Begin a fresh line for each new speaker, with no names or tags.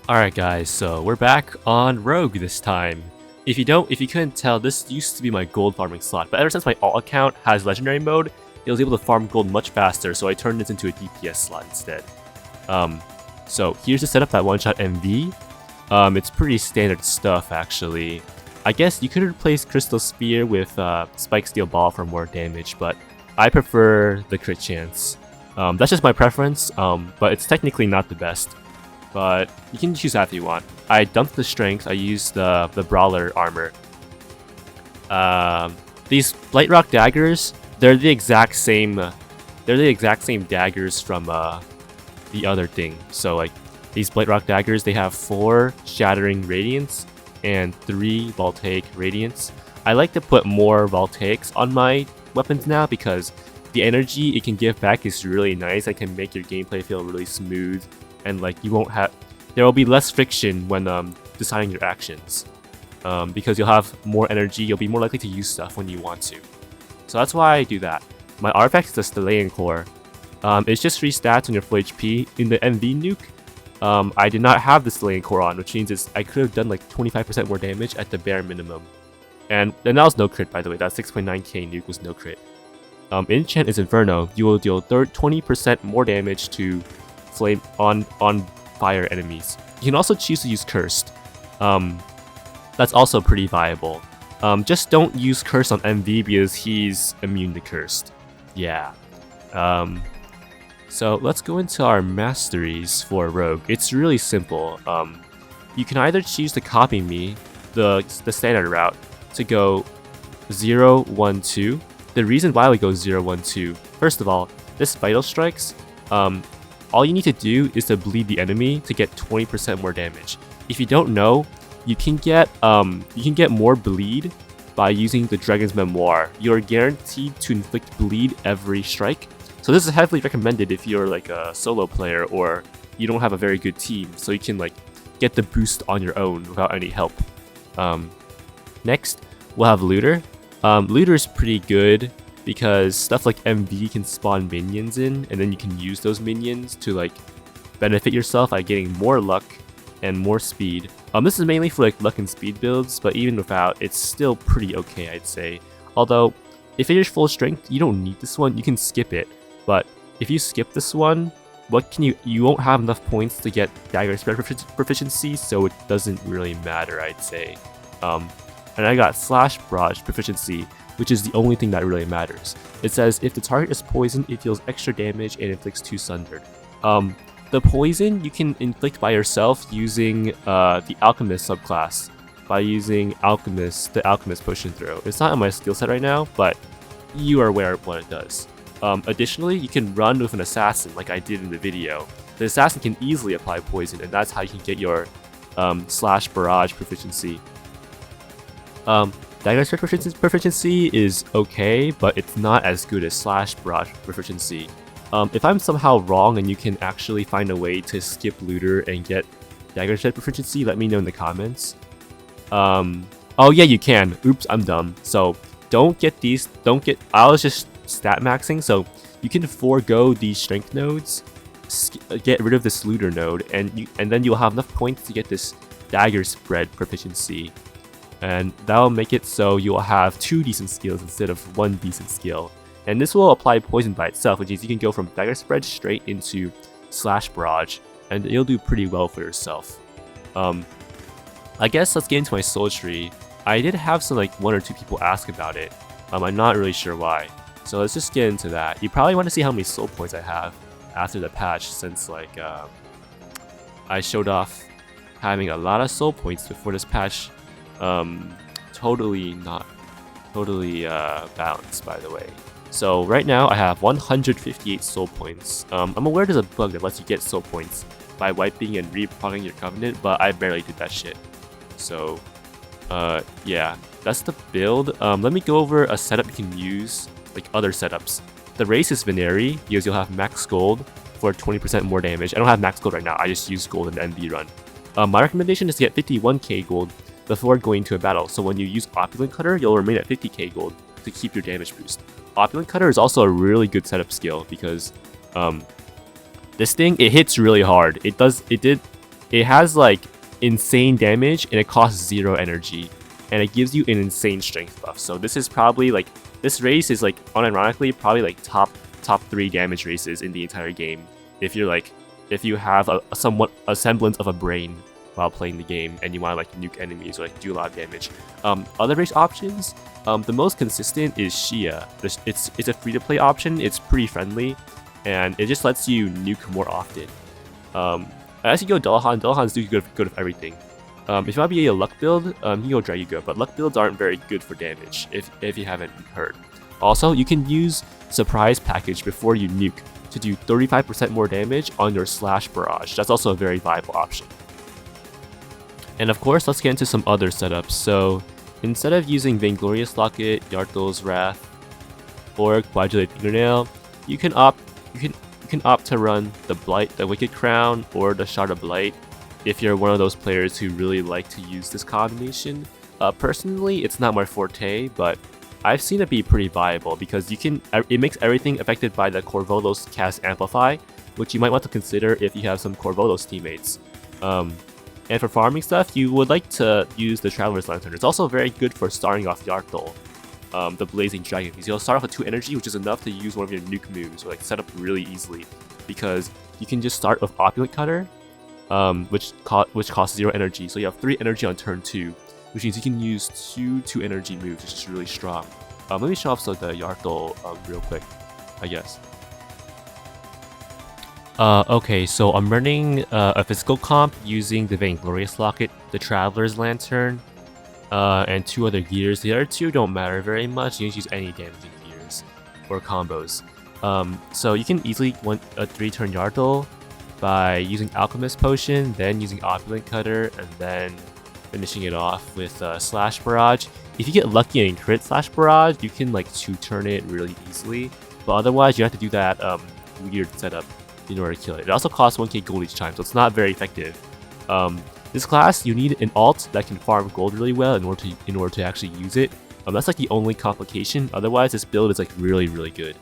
Alright guys, so we're back on Rogue this time. If you couldn't tell, this used to be my gold farming slot, but ever since my alt account has legendary mode, it was able to farm gold much faster, so I turned this into a DPS slot instead. So here's the setup that one-shot MV. It's pretty standard stuff actually. I guess you could replace Crystal Spear with Spike Steel Ball for more damage, but I prefer the crit chance. That's just my preference, but it's technically not the best. But you can choose that if you want. I dumped the strength. I used the brawler armor. These Blight Rock daggers, they're the exact same. They're the exact same daggers from the other thing. So like these Blight Rock daggers, they have 4 Shattering Radiance and 3 Voltaic Radiance. I like to put more Voltaics on my weapons now because the energy it can give back is really nice. It can make your gameplay feel really smooth. And like there will be less friction when deciding your actions, because you'll have more energy. You'll be more likely to use stuff when you want to. So that's why I do that. My artifact is the Stellaean Core. It's just 3 stats on your full HP. In the MV nuke, I did not have the Stellaean Core on, which means I could have done like 25% more damage at the bare minimum. And that was no crit, by the way. That 6.9k nuke was no crit. Enchant is Inferno. You will deal 20% more damage to flame on fire enemies. You can also choose to use Cursed. That's also pretty viable. Just don't use Curse on MV because he's immune to Cursed. Yeah. So let's go into our masteries for Rogue. It's really simple. You can either choose to copy me, the standard route, to go 0, 1, 2. The reason why we go 0, 1, 2, first of all, this Vital Strikes, all you need to do is to bleed the enemy to get 20% more damage. If you don't know, you can get more bleed by using the Dragon's Memoir. You're guaranteed to inflict bleed every strike. So this is heavily recommended if you're like a solo player or you don't have a very good team, so you can like get the boost on your own without any help. Next, we'll have Looter. Looter is pretty good because stuff like MV can spawn minions in, and then you can use those minions to like benefit yourself by getting more luck and more speed. This is mainly for like luck and speed builds, but even without, it's still pretty okay, I'd say. Although, if you're full strength, you don't need this one, you can skip it. But if you skip this one, you won't have enough points to get Dagger Spread proficiency, so it doesn't really matter, I'd say. And I got Slash Barrage proficiency, which is the only thing that really matters. It says if the target is poisoned, it deals extra damage and inflicts 2 Sundered. The poison you can inflict by yourself using the Alchemist subclass, by using the Alchemist Potion Throw. It's not in my skill set right now, but you are aware of what it does. Additionally, you can run with an Assassin like I did in the video. The Assassin can easily apply poison, and that's how you can get your Slash Barrage proficiency. Dagger Strike proficiency is okay, but it's not as good as Slash Barrage proficiency. If I'm somehow wrong and you can actually find a way to skip Looter and get Dagger Strike proficiency, let me know in the comments. Oh yeah, you can. Oops, I'm dumb. So don't get these. I was just stat maxing, so you can forego these strength nodes, get rid of this Looter node, and then you'll have enough points to get this Dagger Spread proficiency. And that'll make it so you'll have 2 decent skills instead of 1 decent skill. And this will apply poison by itself, which means you can go from Dagger Spread straight into Slash Barrage, and you'll do pretty well for yourself. I guess let's get into my soul tree. I did have some 1 or 2 people ask about it. I'm not really sure why. So let's just get into that. You probably want to see how many soul points I have after the patch, since I showed off having a lot of soul points before this patch. Totally balanced, by the way. So right now I have 158 soul points. I'm aware there's a bug that lets you get soul points by wiping and repotting your covenant, but I barely did that shit. So yeah, that's the build. Let me go over a setup you can use, like other setups. The race is Veneri, because you'll have max gold for 20% more damage. I don't have max gold right now, I just use gold in the MV run. My recommendation is to get 51k gold before going to a battle, so when you use Opulent Cutter, you'll remain at 50k gold to keep your damage boost. Opulent Cutter is also a really good setup skill because this thing, it hits really hard. It did it has like insane damage and it costs 0 energy, and it gives you an insane strength buff. So this is probably like, this race is like unironically probably like top 3 damage races in the entire game. If you have a semblance of a brain while playing the game and you want to like nuke enemies or like do a lot of damage. Other race options, the most consistent is Shia. It's a free-to-play option. It's pretty friendly, and it just lets you nuke more often. As you go Dullahan's do good with everything. If you want to be a luck build, you can go Draguga, but luck builds aren't very good for damage, if you haven't heard. Also, you can use Surprise Package before you nuke to do 35% more damage on your Slash Barrage. That's also a very viable option. And of course, let's get into some other setups. So, instead of using Vainglorious Locket, Yarthel's Wrath, or Quadulate Fingernail, you can opt to run the Blight, the Wicked Crown, or the Shard of Blight if you're one of those players who really like to use this combination. Personally, it's not my forte, but I've seen it be pretty viable because it makes everything affected by the Corvolos cast Amplify, which you might want to consider if you have some Corvolos teammates. And for farming stuff, you would like to use the Traveler's Lantern. It's also very good for starting off Yarthel, the Blazing Dragon, because you'll start off with 2 energy, which is enough to use one of your nuke moves, or like set up really easily, because you can just start with Opulent Cutter, which costs 0 energy, so you have 3 energy on turn 2, which means you can use 2 energy moves, which is really strong. Let me show off the Yarthel real quick, I guess. Okay, so I'm running a physical comp using the Vainglorious Locket, the Traveler's Lantern, and 2 other gears. The other 2 don't matter very much. You can use any damaging gears or combos. So you can easily win a 3-turn Yarthel by using Alchemist Potion, then using Opulent Cutter, and then finishing it off with Slash Barrage. If you get lucky and crit Slash Barrage, you can like 2-turn it really easily, but otherwise you have to do that weird setup in order to kill it. It also costs 1k gold each time, so it's not very effective. This class, you need an alt that can farm gold really well in order to actually use it. That's like the only complication. Otherwise, this build is like really good.